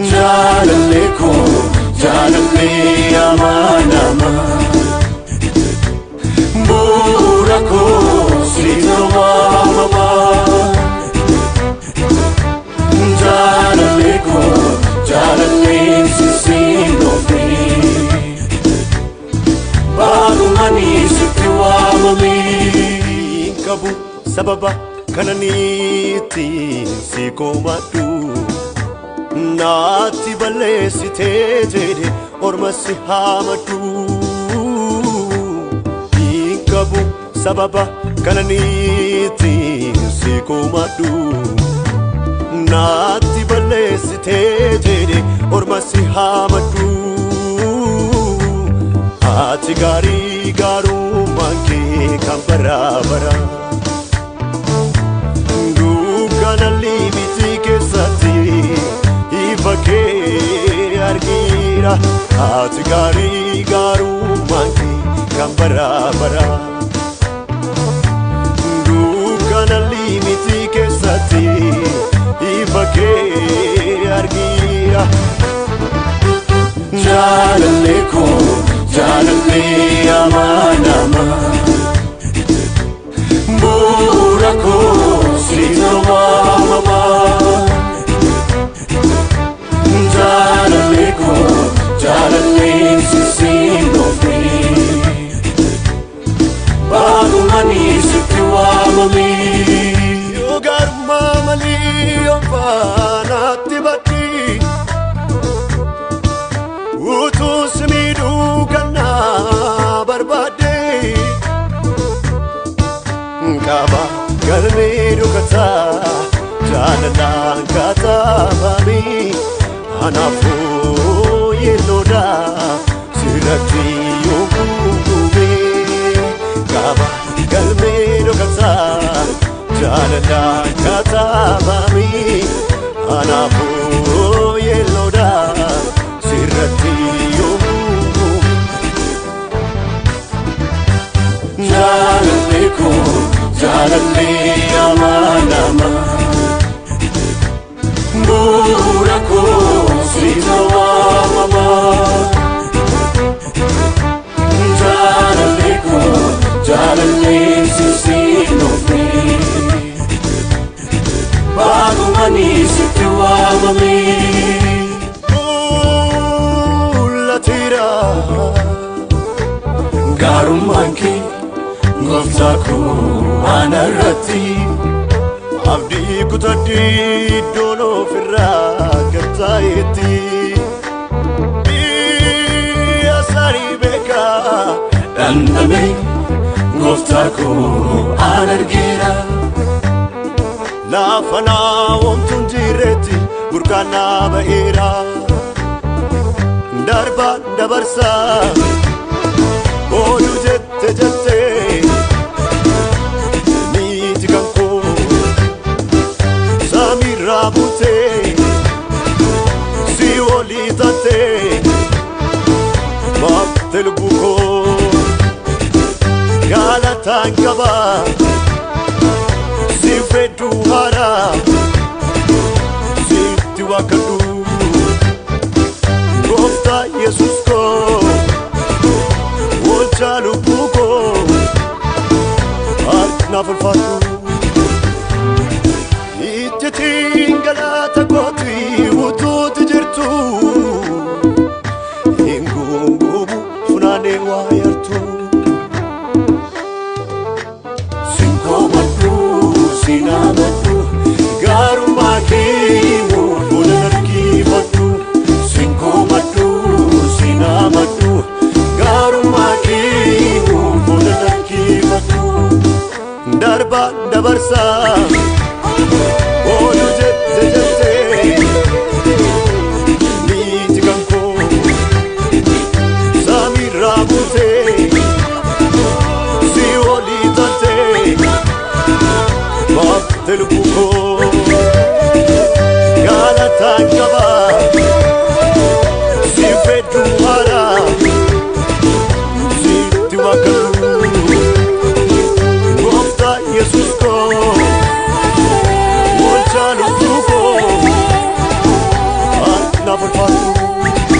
Jalalle ko jalalle amanama Bura ko sita mama Jalalle ko jalalle sisino fi Baru manis tuwa mami Kabu sababa kananiti sikomatu Naati balleessite jedhe orma si haamatu Hiikabu sababa kananiiti si komadu Naati balleessite jedhe orma si haamatu Ati gaarii gaarummaan kee kan baraabara Dukkana limiti keessatti Ifake argira ati gaarii gaarummaan kee kan baraabara Dukkana limiti keessatti ifake argira Jalalle ko jalalle amanama Bura ko sita mama Jalalle ko jalalle sisino fi Baru manis tuwa mami Yogar mamali yomfana tibati Utu smidu kana barbade Kaba galmeedu kata jalala kata mami Anafu yeloda sirati yokube Kaba galmeedu kata jalala kata mami Anafu yeloda sirati yokube Jalalle ko jalalle amanama Bura ko sita mama Jalalle ko jalalle sisino fi Baru manis tuwa mami Latira gaarummaan kee gooftaa koo anarratti Abdii kutadhee iddoon ofirraa gartaayetti Biyya sanii beekaa dhandhame gooftaa koo an argeera Lafa naa wamtuun jirretti burqaanaa ba'eera Darbaan dabarsaa Odu jette jette Niti kanko Samira bute Si oli tate Maktel buko Galatan kaba Si fedu